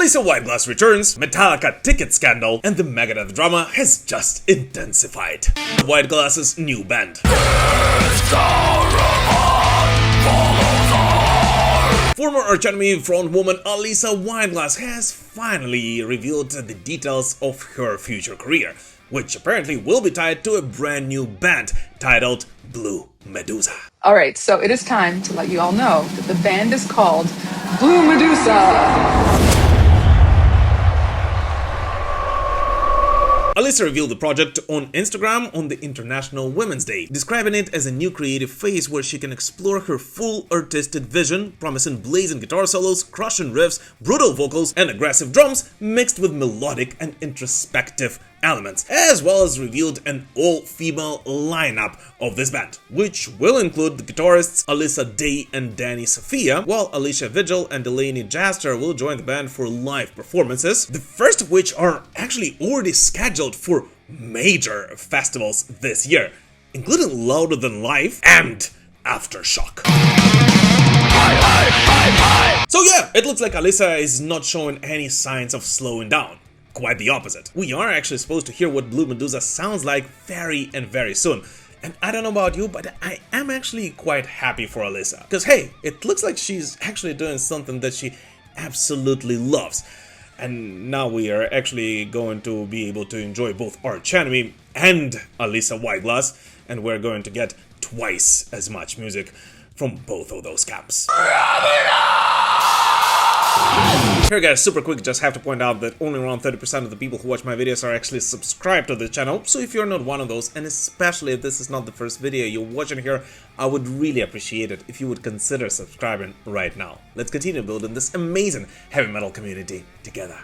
Alissa White-Gluz returns, Metallica ticket scandal, and the Megadeth drama has just intensified. White-Gluz's new band. Former Arch Enemy frontwoman Alissa White-Gluz has finally revealed the details of her future career, which apparently will be tied to a brand new band titled Blue Medusa. Alright, so it is time to let you all know that the band is called Blue Medusa! Alissa revealed the project on Instagram on the International Women's Day, describing it as a new creative phase where she can explore her full artistic vision, promising blazing guitar solos, crushing riffs, brutal vocals, and aggressive drums mixed with melodic and introspective elements, as well as revealed an all-female lineup of this band, which will include the guitarists Alyssa Day and Danny Sophia, while Alicia Vigil and Delaney Jaster will join the band for live performances, the first of which are actually already scheduled for major festivals this year, including Louder Than Life and Aftershock. So yeah, it looks like Alissa is not showing any signs of slowing down. Quite the opposite. We are actually supposed to hear what Blue Medusa sounds like very soon. And I don't know about you, but I am actually quite happy for Alissa. Because hey, it looks like she's actually doing something that she absolutely loves. And now we are actually going to be able to enjoy both Arch Enemy and Alissa White-Gluz, and we're going to get twice as much music from both of those camps. Here guys, super quick, just have to point out that only around 30% of the people who watch my videos are actually subscribed to the channel, so if you're not one of those, and especially if this is not the first video you're watching here, I would really appreciate it if you would consider subscribing right now. Let's continue building this amazing heavy metal community together.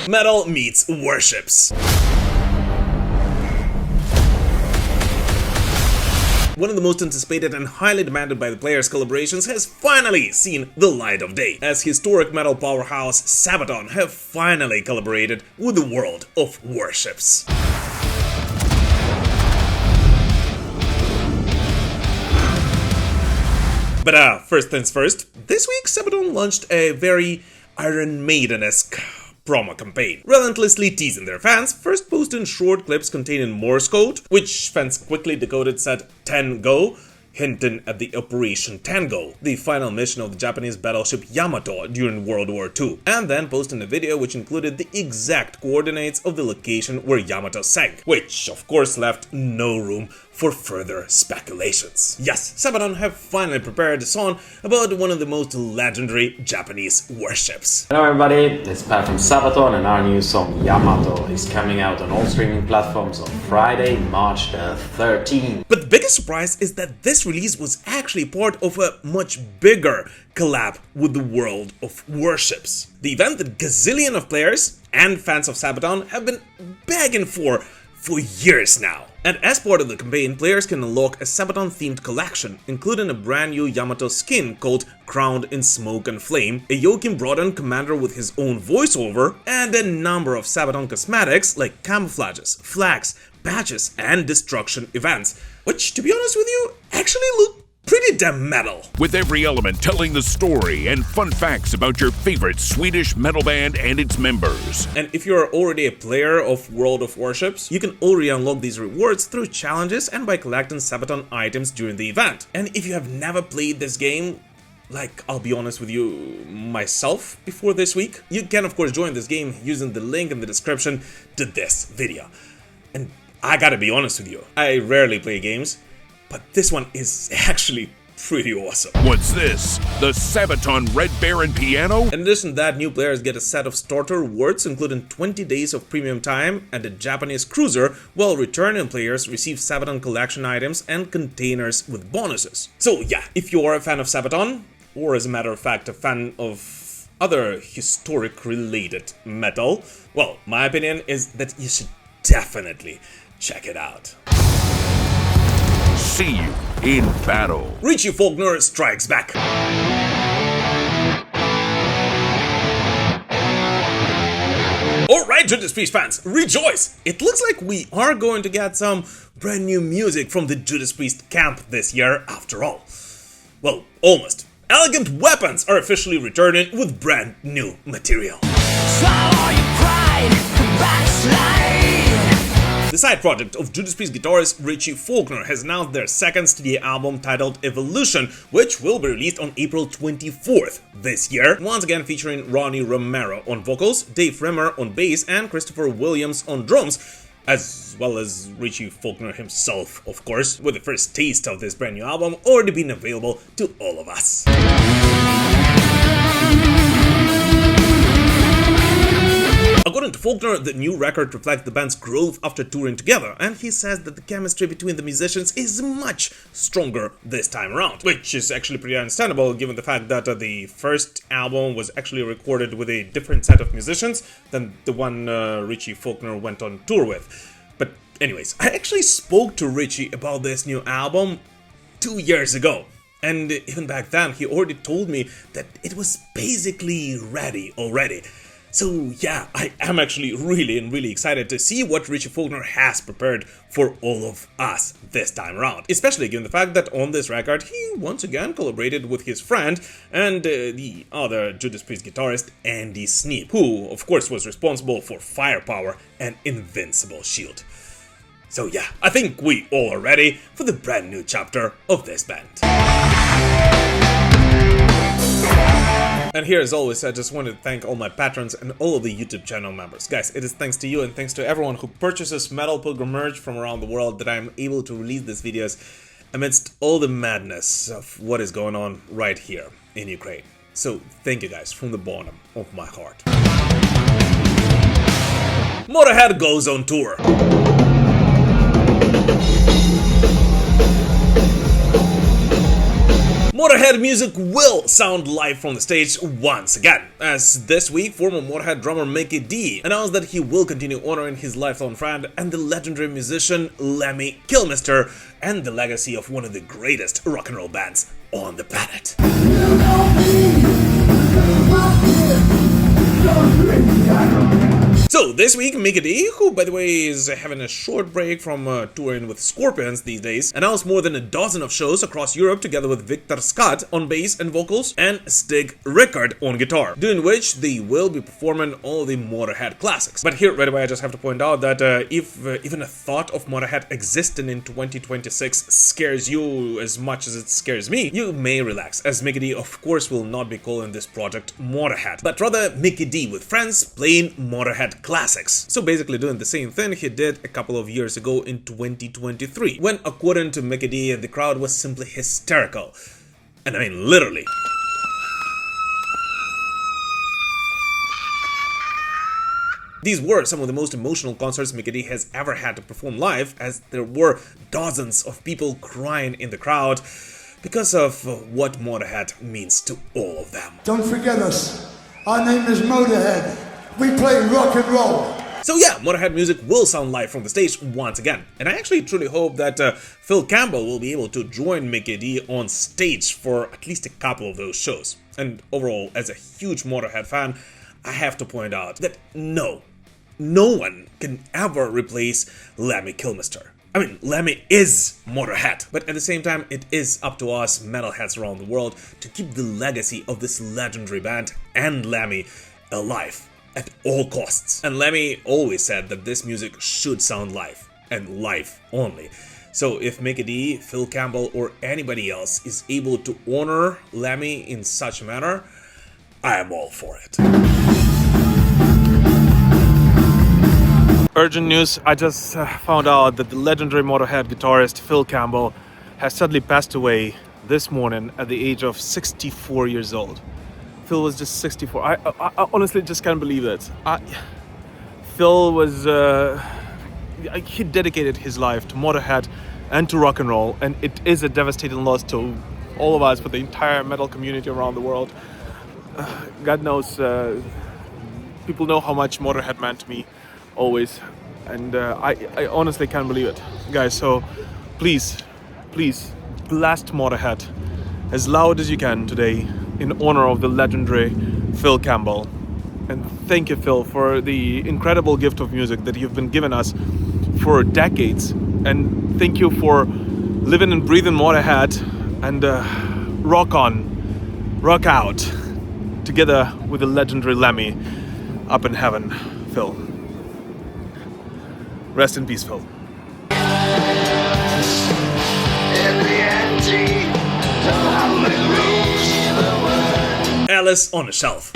Metal meets Warships. One of the most anticipated and highly demanded by the players' collaborations has finally seen the light of day, as historic metal powerhouse Sabaton have finally collaborated with the World of Warships. But first things first, this week Sabaton launched a very Iron Maiden-esque promo campaign, relentlessly teasing their fans, first posting short clips containing Morse code, which fans quickly decoded said 10 go, hinting at the Operation Tango, the final mission of the Japanese battleship Yamato during World War II, and then posting a video which included the exact coordinates of the location where Yamato sank, which of course left no room for further speculations. Yes, Sabaton have finally prepared a song about one of the most legendary Japanese warships. Hello everybody, it's Pat from Sabaton, and our new song Yamato is coming out on all streaming platforms on Friday, March the 13th. But the biggest surprise is that this release was actually part of a much bigger collab with the World of Warships, the event that gazillion of players and fans of Sabaton have been begging for years now. And as part of the campaign, players can unlock a Sabaton-themed collection, including a brand new Yamato skin called Crowned in Smoke and Flame, a Joachim Brodden commander with his own voiceover, and a number of Sabaton cosmetics like camouflages, flags, patches, and destruction events, which, to be honest with you, actually look pretty damn metal. With every element telling the story and fun facts about your favorite Swedish metal band and its members. And if you're already a player of World of Warships, you can already unlock these rewards through challenges and by collecting Sabaton items during the event. And if you have never played this game, like I'll be honest with you, myself, before this week, you can of course join this game using the link in the description to this video. And I gotta be honest with you, I rarely play games, but this one is actually pretty awesome. What's this? The Sabaton Red Baron piano? In addition to that, new players get a set of starter rewards, including 20 days of premium time and a Japanese cruiser, while returning players receive Sabaton collection items and containers with bonuses. So yeah, if you are a fan of Sabaton, or as a matter of fact a fan of other historic related metal, well, my opinion is that you should definitely check it out. See you in battle. Richie Faulkner strikes back. Alright, Judas Priest fans, rejoice! It looks like we are going to get some brand new music from the Judas Priest camp this year after all. Well, almost. Elegant Weapons are officially returning with brand new material. The side project of Judas Priest guitarist Richie Faulkner has announced their second studio album titled Evolution, which will be released on April 24th this year, once again featuring Ronnie Romero on vocals, Dave Rimmer on bass, and Christopher Williams on drums, as well as Richie Faulkner himself, of course, with the first taste of this brand new album already being available to all of us. According to Faulkner, the new record reflects the band's growth after touring together, and he says that the chemistry between the musicians is much stronger this time around, which is actually pretty understandable given the fact that the first album was actually recorded with a different set of musicians than the one Richie Faulkner went on tour with. But anyways, I actually spoke to Richie about this new album 2 years ago. And even back then, he already told me that it was basically ready already. So yeah, I am actually really excited to see what Richie Faulkner has prepared for all of us this time around. Especially given the fact that on this record he once again collaborated with his friend and the other Judas Priest guitarist Andy Sneap, who of course was responsible for Firepower and Invincible Shield. So yeah, I think we all are ready for the brand new chapter of this band. And here, as always, I just wanted to thank all my patrons and all of the YouTube channel members. Guys, it is thanks to you and thanks to everyone who purchases Metal Pilgrim merch from around the world that I'm able to release these videos amidst all the madness of what is going on right here in Ukraine. So thank you guys from the bottom of my heart. Motorhead goes on tour. Motorhead music will sound live from the stage once again, as this week former Motorhead drummer Mikkey Dee announced that he will continue honoring his lifelong friend and the legendary musician Lemmy Kilmister and the legacy of one of the greatest rock and roll bands on the planet. So this week, Mikkey Dee, who by the way is having a short break from touring with Scorpions these days, announced more than a dozen of shows across Europe together with Victor Scott on bass and vocals and Stig Rickard on guitar, during which they will be performing all the Motorhead classics. But here right away I just have to point out that if even a thought of Motorhead existing in 2026 scares you as much as it scares me, you may relax, as Mikkey Dee of course will not be calling this project Motorhead, but rather Mikkey Dee with friends playing Motorhead classics. So basically doing the same thing he did a couple of years ago in 2023, when according to Mikkey Dee, the crowd was simply hysterical. And I mean literally. These were some of the most emotional concerts Mikkey Dee has ever had to perform live, as there were dozens of people crying in the crowd because of what Motorhead means to all of them. Don't forget us. Our name is Motorhead. We play rock and roll. So yeah, Motorhead music will sound live from the stage once again. And I actually truly hope that Phil Campbell will be able to join Mikkey Dee on stage for at least a couple of those shows. And overall, as a huge Motorhead fan, I have to point out that no one can ever replace Lemmy Kilmister. I mean, Lemmy is Motorhead, but at the same time, it is up to us metalheads around the world to keep the legacy of this legendary band and Lemmy alive at all costs. And Lemmy always said that this music should sound live, and live only. So if Mikkey Dee, Phil Campbell, or anybody else is able to honor Lemmy in such a manner, I am all for it. Urgent news, I just found out that the legendary Motorhead guitarist Phil Campbell has suddenly passed away this morning at the age of 64 years old. Phil was just 64. I honestly just can't believe it. Phil was, he dedicated his life to Motorhead and to rock and roll, and it is a devastating loss to all of us, for the entire metal community around the world. God knows, people know how much Motorhead meant to me, always, and I honestly can't believe it. Guys, so please blast Motorhead as loud as you can today in honor of the legendary Phil Campbell. And thank you, Phil, for the incredible gift of music that you've been giving us for decades. And thank you for living and breathing Motorhead. And rock on, rock out, together with the legendary Lemmy up in heaven, Phil. Rest in peace, Phil. Alice on a shelf.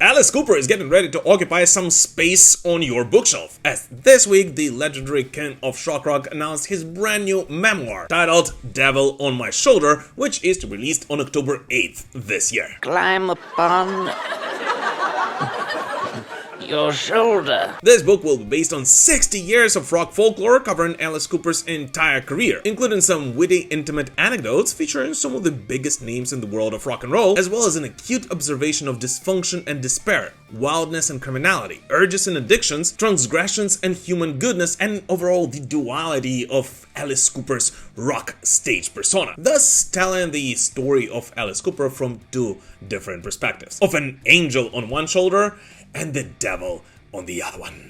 Alice Cooper is getting ready to occupy some space on your bookshelf, as this week the legendary king of shock rock announced his brand new memoir titled Devil on My Shoulder, which is to be released on October 8th this year. Climb upon your shoulder. This book will be based on 60 years of rock folklore covering Alice Cooper's entire career, including some witty, intimate anecdotes featuring some of the biggest names in the world of rock and roll, as well as an acute observation of dysfunction and despair, wildness and criminality, urges and addictions, transgressions and human goodness, and overall the duality of Alice Cooper's rock stage persona, thus telling the story of Alice Cooper from two different perspectives, of an angel on one shoulder and the devil on the other one.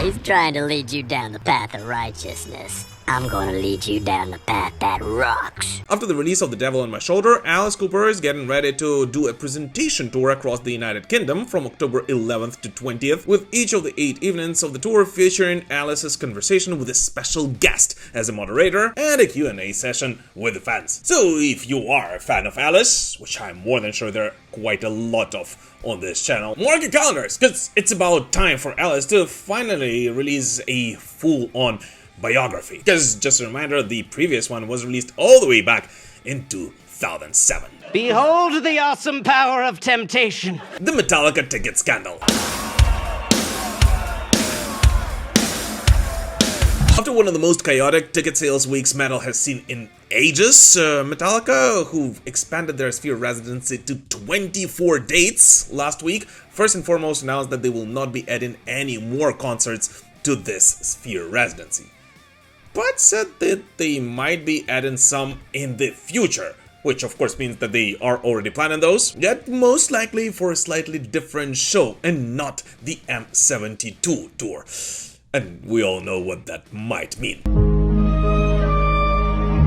He's trying to lead you down the path of righteousness. I'm gonna lead you down the path that rocks. After the release of The Devil on My Shoulder, Alice Cooper is getting ready to do a presentation tour across the United Kingdom from October 11th to 20th, with each of the 8 evenings of the tour featuring Alice's conversation with a special guest as a moderator and a Q&A session with the fans. So if you are a fan of Alice, which I'm more than sure there are quite a lot of on this channel, mark your calendars, because it's about time for Alice to finally release a full-on biography. Because, just a reminder, the previous one was released all the way back in 2007. Behold the awesome power of temptation. The Metallica ticket scandal. After one of the most chaotic ticket sales weeks metal has seen in ages, Metallica, who've expanded their Sphere residency to 24 dates last week, first and foremost announced that they will not be adding any more concerts to this Sphere residency, but said that they might be adding some in the future, which of course means that they are already planning those, yet most likely for a slightly different show and not the M72 tour. And we all know what that might mean.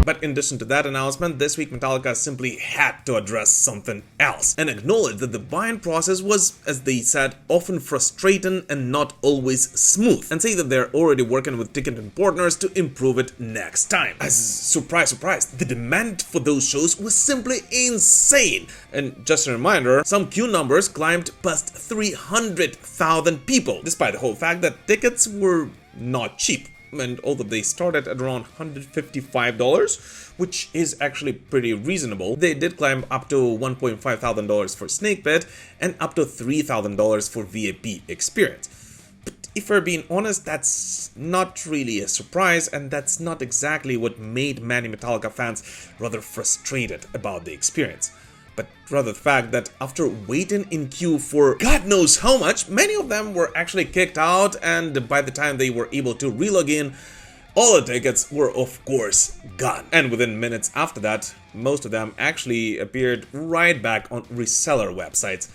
But in addition to that announcement, this week Metallica simply had to address something else and acknowledge that the buying process was, as they said, often frustrating and not always smooth, and say that they're already working with ticketing partners to improve it next time. As surprise, surprise, the demand for those shows was simply insane. And just a reminder, some queue numbers climbed past 300,000 people, despite the whole fact that tickets were not cheap. And although they started at around $155, which is actually pretty reasonable, they did climb up to $1,500 for Snake Pit and up to $3,000 for VIP experience. But if we're being honest, that's not really a surprise, and that's not exactly what made many Metallica fans rather frustrated about the experience. But rather the fact that after waiting in queue for God knows how much, many of them were actually kicked out, and by the time they were able to relog in, all the tickets were of course gone. And within minutes after that, most of them actually appeared right back on reseller websites,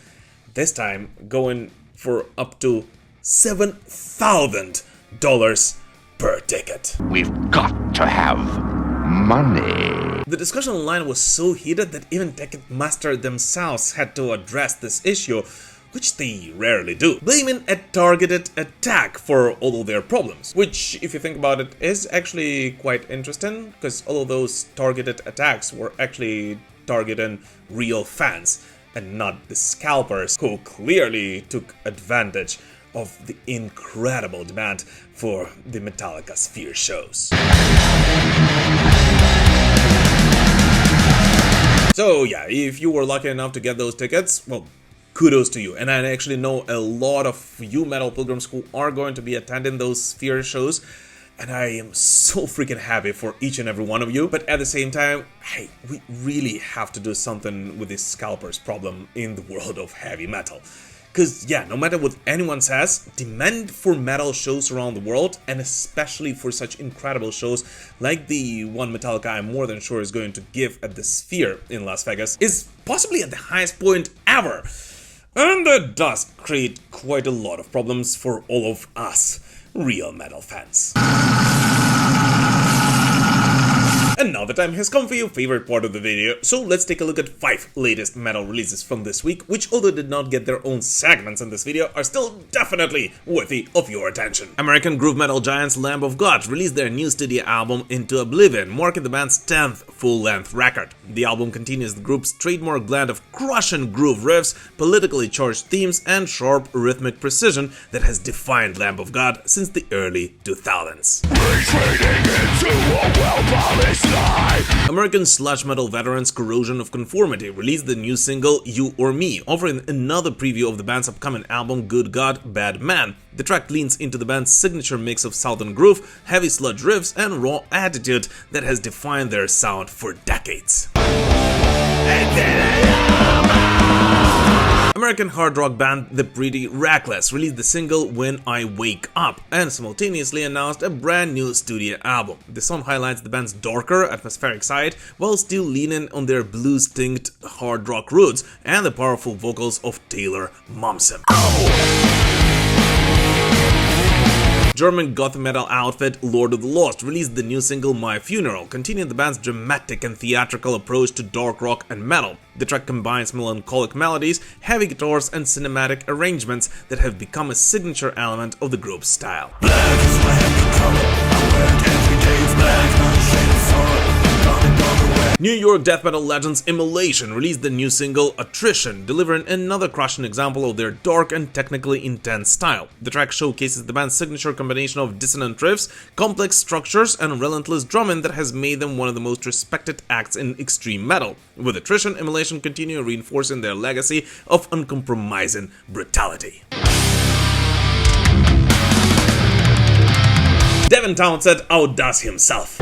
this time going for up to $7,000 per ticket. We've got to have money. The discussion online was so heated that even Ticketmaster themselves had to address this issue, which they rarely do, blaming a targeted attack for all of their problems, which, if you think about it, is actually quite interesting, because all of those targeted attacks were actually targeting real fans and not the scalpers who clearly took advantage of the incredible demand for the Metallica Sphere shows. So yeah, if you were lucky enough to get those tickets, well, kudos to you. And I actually know a lot of you metal pilgrims who are going to be attending those Sphere shows, and I am so freaking happy for each and every one of you. But at the same time, hey, we really have to do something with this scalpers problem in the world of heavy metal. Because yeah, no matter what anyone says, demand for metal shows around the world, and especially for such incredible shows like the one Metallica I'm more than sure is going to give at the Sphere in Las Vegas, is possibly at the highest point ever. And that does create quite a lot of problems for all of us real metal fans. And now the time has come for your favorite part of the video, so let's take a look at 5 latest metal releases from this week, which although did not get their own segments in this video, are still definitely worthy of your attention. American groove metal giants Lamb of God released their new studio album Into Oblivion, marking the band's 10th full-length record. The album continues the group's trademark blend of crushing groove riffs, politically charged themes, and sharp rhythmic precision that has defined Lamb of God since the early 2000s. American sludge metal veterans Corrosion of Conformity released the new single You or Me, offering another preview of the band's upcoming album Good God, Bad Man. The track leans into the band's signature mix of southern groove, heavy sludge riffs, and raw attitude that has defined their sound for decades. American hard rock band The Pretty Reckless released the single When I Wake Up and simultaneously announced a brand new studio album. The song highlights the band's darker, atmospheric side while still leaning on their blues-tinged hard rock roots and the powerful vocals of Taylor Momsen. German goth metal outfit Lord of the Lost released the new single My Funeral, continuing the band's dramatic and theatrical approach to dark rock and metal. The track combines melancholic melodies, heavy guitars, and cinematic arrangements that have become a signature element of the group's style. New York death metal legends Immolation released the new single Attrition, delivering another crushing example of their dark and technically intense style. The track showcases the band's signature combination of dissonant riffs, complex structures, and relentless drumming that has made them one of the most respected acts in extreme metal. With Attrition, Immolation continue reinforcing their legacy of uncompromising brutality. Devin Townsend outdoes himself.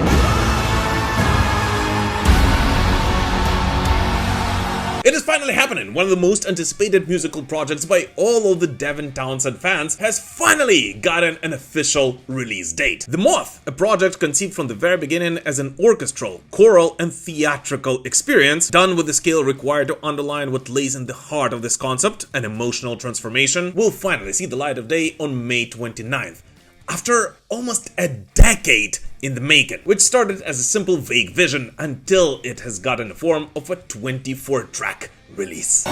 It is finally happening! One of the most anticipated musical projects by all of the Devin Townsend fans has finally gotten an official release date. The Moth, a project conceived from the very beginning as an orchestral, choral, and theatrical experience, done with the scale required to underline what lays in the heart of this concept, an emotional transformation, will finally see the light of day on May 29th. After almost a decade in the making, which started as a simple vague vision until it has gotten the form of a 24-track release.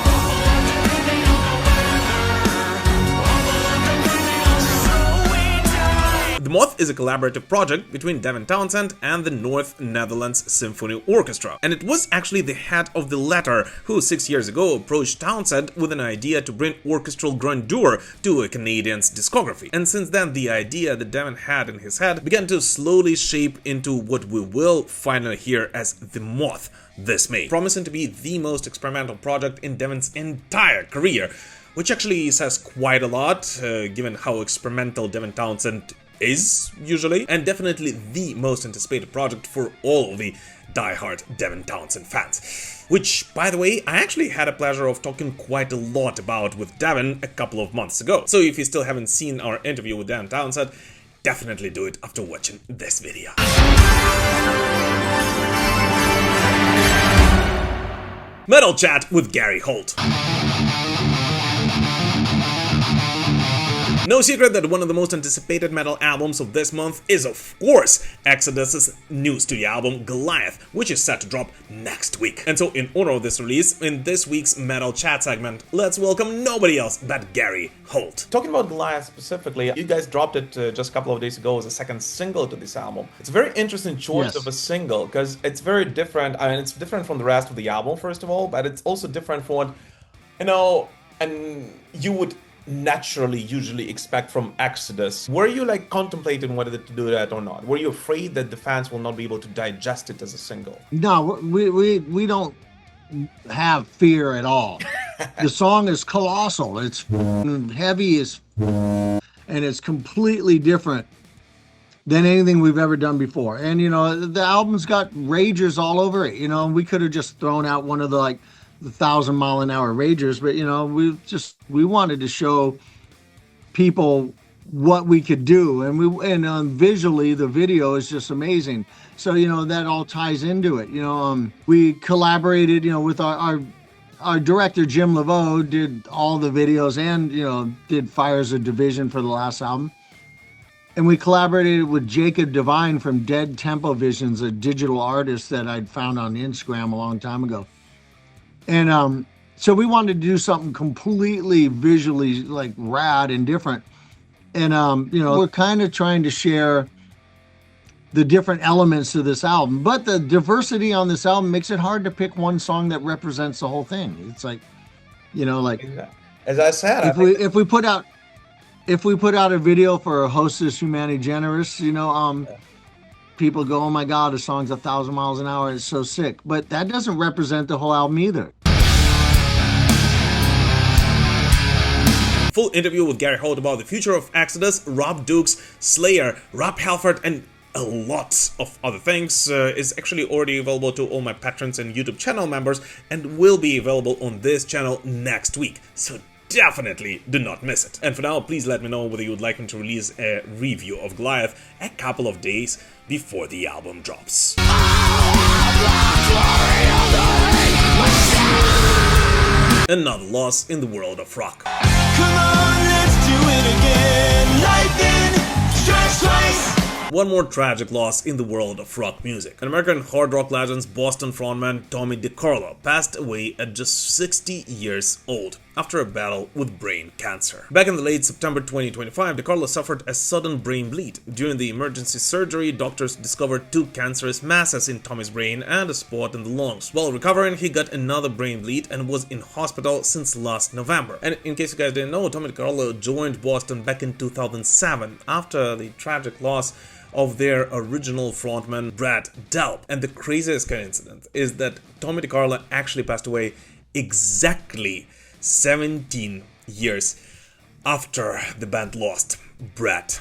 The Moth is a collaborative project between Devin Townsend and the North Netherlands Symphony Orchestra, and it was actually the head of the latter who 6 years ago approached Townsend with an idea to bring orchestral grandeur to a Canadian's discography. And since then, the idea that Devin had in his head began to slowly shape into what we will finally hear as The Moth this May, promising to be the most experimental project in Devin's entire career, which actually says quite a lot, given how experimental Devin Townsend is usually, and definitely the most anticipated project for all of the die-hard Devin Townsend fans. Which, by the way, I actually had a pleasure of talking quite a lot about with Devin a couple of months ago. So if you still haven't seen our interview with Devin Townsend, definitely do it after watching this video. Metal Chat with Gary Holt. No secret that one of the most anticipated metal albums of this month is, of course, Exodus's new studio album Goliath, which is set to drop next week. And so, in honor of this release, in this week's Metal Chat segment, let's welcome nobody else but Gary Holt. Talking about Goliath specifically, you guys dropped it just a couple of days ago as a second single to this album. It's a very interesting choice of a single, because it's very different. I mean, it's different from the rest of the album, first of all, but it's also different from what, and you would naturally usually expect from Exodus. Were you contemplating whether to do that or not? Were you afraid that the fans will not be able to digest it as a single? No, we don't have fear at all. The song is colossal. It's heavy as and it's completely different than anything we've ever done before. And the album's got ragers all over it. We could have just thrown out one of the 1,000-mile-an-hour ragers, but we wanted to show people what we could do, and visually the video is just amazing. So that all ties into it. We collaborated with our director Jim Laveau, did all the videos and did Fires of Division for the last album. And we collaborated with Jacob Devine from Dead Tempo Visions, a digital artist that I'd found on Instagram a long time ago. And so we wanted to do something completely visually like rad and different. And, you know, we're kind of trying to share the different elements of this album, but the diversity on this album makes it hard to pick one song that represents the whole thing. It's like, you know, like, as I said, if we put out a video for Hostess Humani Generis, you know, people go, oh my God, the song's 1,000 miles an hour. It's so sick. But that doesn't represent the whole album either. Full interview with Gary Holt about the future of Exodus, Rob Dukes, Slayer, Rob Halford, and a lot of other things is actually already available to all my patrons and YouTube channel members and will be available on this channel next week. So definitely do not miss it. And for now, please let me know whether you would like me to release a review of Goliath a couple of days before the album drops. Another loss in the world of rock. Come on, let's do it again. Lightning strikes twice. One more tragic loss in the world of rock music. An American hard rock legend's Boston frontman Tommy DiCarlo passed away at just 60 years old after a battle with brain cancer. Back in the late September 2025, DiCarlo suffered a sudden brain bleed. During the emergency surgery, doctors discovered 2 cancerous masses in Tommy's brain and a spot in the lungs. While recovering, he got another brain bleed and was in hospital since last November. And in case you guys didn't know, Tommy DiCarlo joined Boston back in 2007 after the tragic loss of their original frontman Brad Delp. And the craziest coincidence is that Tommy DiCarlo actually passed away exactly 17 years after the band lost Brad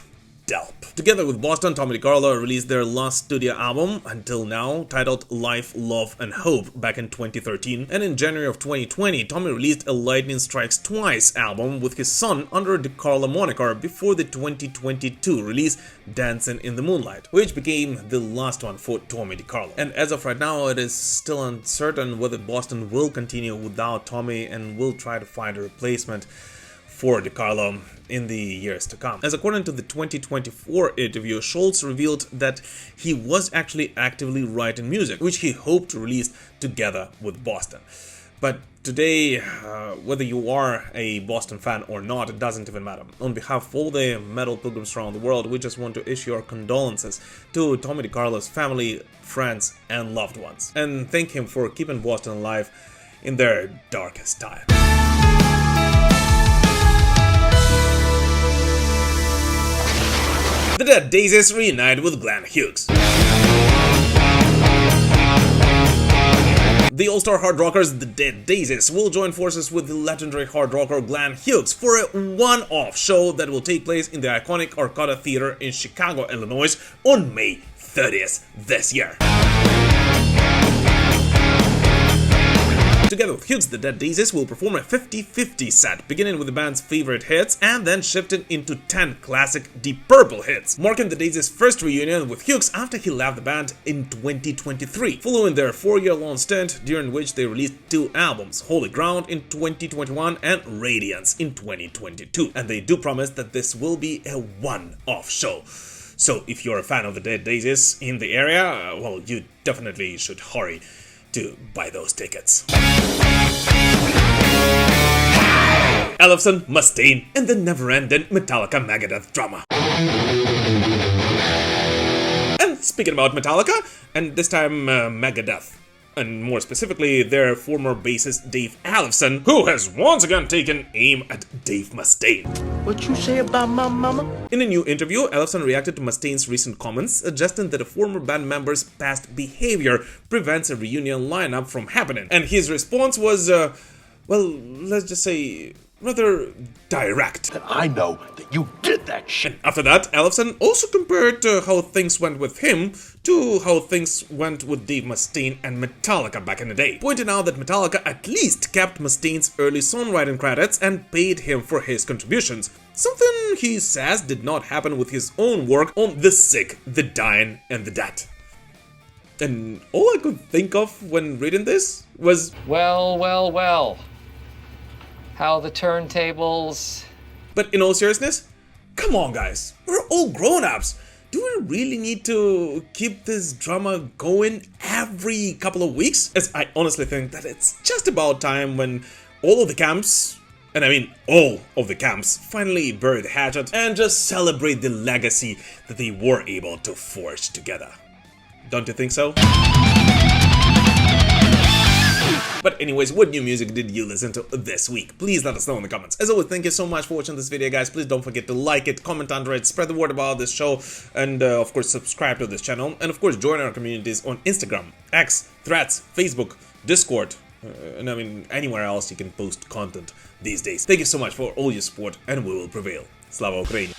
Delp. Together with Boston, Tommy DiCarlo released their last studio album until now, titled Life, Love and Hope, back in 2013, and in January of 2020, Tommy released a Lightning Strikes Twice album with his son under a DiCarlo moniker before the 2022 release Dancing in the Moonlight, which became the last one for Tommy DiCarlo. And as of right now, it is still uncertain whether Boston will continue without Tommy and will try to find a replacement for DiCarlo in the years to come. As according to the 2024 interview, Schultz revealed that he was actually actively writing music, which he hoped to release together with Boston. But today, whether you are a Boston fan or not, it doesn't even matter. On behalf of all the metal pilgrims around the world, we just want to issue our condolences to Tommy DiCarlo's family, friends, and loved ones, and thank him for keeping Boston alive in their darkest time. The Dead Daises reunite with Glen Hughes. The all-star hard rockers, the Dead Daises, will join forces with the legendary hard rocker Glen Hughes for a one-off show that will take place in the iconic Arcada Theater in Chicago, Illinois on May 30th this year. Together with Hughes, the Dead Daises will perform a 50-50 set, beginning with the band's favorite hits and then shifting into 10 classic Deep Purple hits, marking the Daisies' first reunion with Hughes after he left the band in 2023, following their 4-year-long stint during which they released 2 albums, Holy Ground in 2021 and Radiance in 2022. And they do promise that this will be a one-off show. So if you're a fan of the Dead Daises in the area, well, you definitely should hurry to buy those tickets. Ellefson, Mustaine, and the never-ending Metallica Megadeth drama. And speaking about Metallica, and this time Megadeth, and more specifically their former bassist Dave Ellefson, who has once again taken aim at Dave Mustaine. What you say about my mama? In a new interview, Ellefson reacted to Mustaine's recent comments, suggesting that a former band member's past behavior prevents a reunion lineup from happening. And his response was, well, let's just say, rather direct. And I know that you did that shit. And after that, Ellefson also compared how things went with him to how things went with Dave Mustaine and Metallica back in the day, pointing out that Metallica at least kept Mustaine's early songwriting credits and paid him for his contributions, something he says did not happen with his own work on The Sick, The Dying, and The Dead. And all I could think of when reading this was, well, how the turntables... But in all seriousness, come on guys, we're all grown-ups. Do we really need to keep this drama going every couple of weeks? As I honestly think that it's just about time when all of the camps, and I mean all of the camps, finally bury the hatchet and just celebrate the legacy that they were able to forge together. Don't you think so? But anyways, what new music did you listen to this week? Please let us know in the comments. As always, thank you so much for watching this video, guys. Please don't forget to like it, comment under it, spread the word about this show, and of course subscribe to this channel. And of course join our communities on Instagram, X, Threads, Facebook, Discord, and I mean anywhere else you can post content these days. Thank you so much for all your support, and we will prevail. Slava Ukraini!